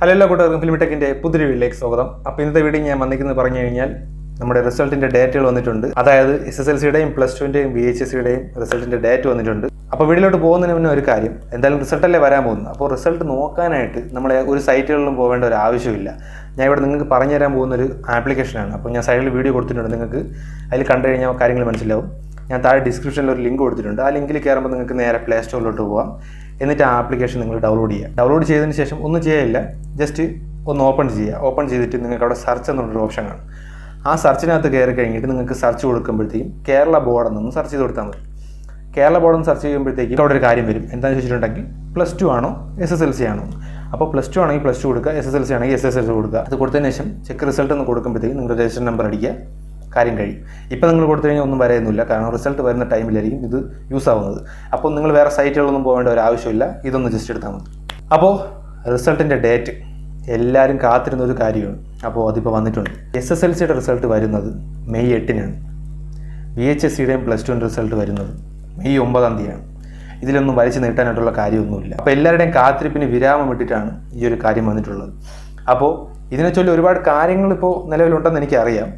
Hello എല്ലാ കൂട്ടുകാർക്കും ഫിലിമിടെക്കിൻ്റെ പുതിയ വീഡിയോയിലേക്ക് സ്വാഗതം. അപ്പോൾ ഇന്നത്തെ വീഡിയോ ഞാൻ വന്നിരിക്കുന്നത് പറഞ്ഞു കഴിഞ്ഞാൽ നമ്മുടെ റിസൾട്ടിൻ്റെ ഡേറ്റുകൾ വന്നിട്ടുണ്ട്. അതായത് SSLCയുടെയും +2ൻ്റെയും VHSCയുടെയും റിസൾട്ടിൻ്റെ ഡേറ്റ് വന്നിട്ടുണ്ട്. അപ്പോൾ വീഡിയോയിലോട്ട് പോകുന്നതിന് മുന്നേ ഒരു കാര്യം, എന്തായാലും റിസൾട്ടല്ലേ വരാൻ പോകുന്നത്. അപ്പോൾ റിസൾട്ട് നോക്കാനായിട്ട് നമ്മളെ ഒരു സൈറ്റുകളിലും പോകേണ്ട ഒരു ആവശ്യമില്ല. ഞാൻ ഇവിടെ നിങ്ങൾക്ക് പറഞ്ഞു തരാൻ പോകുന്നൊരു ആപ്ലിക്കേഷനാണ്. അപ്പോൾ ഞാൻ സൈഡിൽ വീഡിയോ കൊടുത്തിട്ടുണ്ട്, നിങ്ങൾക്ക് അതിൽ കണ്ടു കഴിഞ്ഞാൽ കാര്യങ്ങൾ മനസ്സിലാവും. ഞാൻ താഴെ ഡിസ്ക്രിപ്ഷനിൽ ഒരു ലിങ്ക് കൊടുത്തിട്ടുണ്ട്. ആ ലിങ്കിൽ കയറുമ്പോൾ നിങ്ങൾക്ക് നേരെ പ്ലേ സ്റ്റോറിലോട്ട് പോകാം. എന്നിട്ട് ആ ആപ്ലിക്കേഷൻ നിങ്ങൾ ഡൗൺലോഡ് ചെയ്യുക. ഡൗൺലോഡ് ചെയ്തതിന് ശേഷം ഒന്നും ചെയ്യില്ല, ജസ്റ്റ് ഒന്ന് ഓപ്പൺ ചെയ്യുക. ഓപ്പൺ ചെയ്തിട്ട് നിങ്ങൾക്ക് അവിടെ സെർച്ച് എന്നുള്ളൊരു ഓപ്ഷൻ കാണും. ആ സെർച്ചിനകത്ത് കയറി കഴിഞ്ഞിട്ട് നിങ്ങൾക്ക് സെർച്ച് കൊടുക്കുമ്പോഴത്തേക്കും കേരള ബോർഡ് എന്നൊന്ന് സെർച്ച് ചെയ്ത് കൊടുത്താൽ മതി. കേരള ബോർഡ് എന്ന് സെർച്ച് ചെയ്യുമ്പോഴത്തേക്കും അവിടെ ഒരു കാര്യം വരും. എന്താണെന്ന് ചോദിച്ചിട്ടുണ്ടെങ്കിൽ +2 ആണോ SSLC ആണോ. അപ്പോൾ +2 ആണെങ്കിൽ +2 കൊടുക്കുക, SSLC ആണെങ്കിൽ SSLC കൊടുക്കുക. അത് കൊടുത്തതിന് ശേഷം ചെക്ക് റിസൾട്ട് എന്ന് കൊടുക്കുമ്പോഴത്തേക്കും നിങ്ങളുടെ രജിസ്റ്റർ നമ്പർ അടിക്കുക, കാര്യം കഴിയും. ഇപ്പോൾ നിങ്ങൾ കൊടുത്തു കഴിഞ്ഞാൽ ഒന്നും പറയുന്നില്ല, കാരണം റിസൾട്ട് വരുന്ന ടൈമിലായിരിക്കും ഇത് യൂസ് ആവുന്നത്. അപ്പോൾ നിങ്ങൾ വേറെ സൈറ്റുകളൊന്നും പോകേണ്ട ഒരു ആവശ്യമില്ല, ഇതൊന്ന് ജസ്റ്റ് എടുത്താൽ മതി. അപ്പോൾ റിസൾട്ടിൻ്റെ ഡേറ്റ് എല്ലാവരും കാത്തിരുന്ന ഒരു കാര്യമാണ്. അപ്പോൾ അതിപ്പോൾ വന്നിട്ടുണ്ട്. SSLCയുടെ റിസൾട്ട് വരുന്നത് മെയ് 8-നാണ്. VHSCയുടെയും +2ൻ്റെ റിസൾട്ട് വരുന്നത് മെയ് 9-ാം തീയതിയാണ്. ഇതിലൊന്നും വലിച്ചു നീട്ടാനായിട്ടുള്ള കാര്യമൊന്നുമില്ല. അപ്പോൾ എല്ലാവരുടെയും കാത്തിരിപ്പിന് വിരാമം ഇട്ടിട്ടാണ് ഈ ഒരു കാര്യം വന്നിട്ടുള്ളത്. അപ്പോൾ ഇതിനെ ചൊല്ലി ഒരുപാട് കാര്യങ്ങൾ ഇപ്പോൾ നിലവിലുണ്ടെന്ന് എനിക്കറിയാം.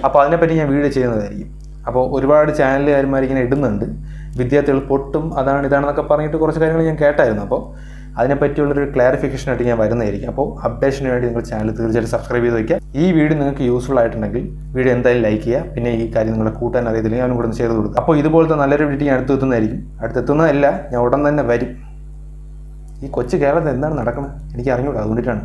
അപ്പോൾ അതിനെപ്പറ്റി ഞാൻ വീഡിയോ ചെയ്യുന്നതായിരിക്കും. അപ്പോൾ ഒരുപാട് ചാനലുകാരന്മാർ ഇങ്ങനെ ഇടുന്നുണ്ട്, വിദ്യാർത്ഥികൾ പൊട്ടും അതാണ് ഇതാണെന്നൊക്കെ പറഞ്ഞിട്ട് കുറച്ച് കാര്യങ്ങൾ ഞാൻ കേട്ടായിരുന്നു. അപ്പോൾ അതിനെപ്പറ്റിയുള്ളൊരു ക്ലാരിഫിക്കേഷനായിട്ട് ഞാൻ വരുന്നതായിരിക്കും. അപ്പോൾ അപ്ഡേഷന് വേണ്ടി നിങ്ങൾ ചാനൽ തീർച്ചയായിട്ടും സബ്സ്ക്രൈബ് ചെയ്ത് വയ്ക്കുക. ഈ വീഡിയോ നിങ്ങൾക്ക് യൂസ്ഫുൾ ആയിട്ടുണ്ടെങ്കിൽ വീഡിയോ എന്തായാലും ലൈക്ക് ചെയ്യുക. പിന്നെ ഈ കാര്യം നിങ്ങളെ കൂട്ടാൻ അറിയത്തില്ലെങ്കിൽ ഞാനും കൂടെ ചെയ്ത് കൊടുക്കുക. അപ്പോൾ ഇതുപോലത്തെ നല്ലൊരു വീഡിയോ ഞാൻ അടുത്തെത്തുന്നതായിരിക്കും. അടുത്തെത്തുന്നതല്ല, ഞാൻ ഉടൻ തന്നെ വരും. ഈ കൊച്ചു കേരളത്തിൽ എന്താണ് നടക്കുന്നത് എനിക്ക് അറിഞ്ഞൂടാ, അതുകൊണ്ടിട്ടാണ്.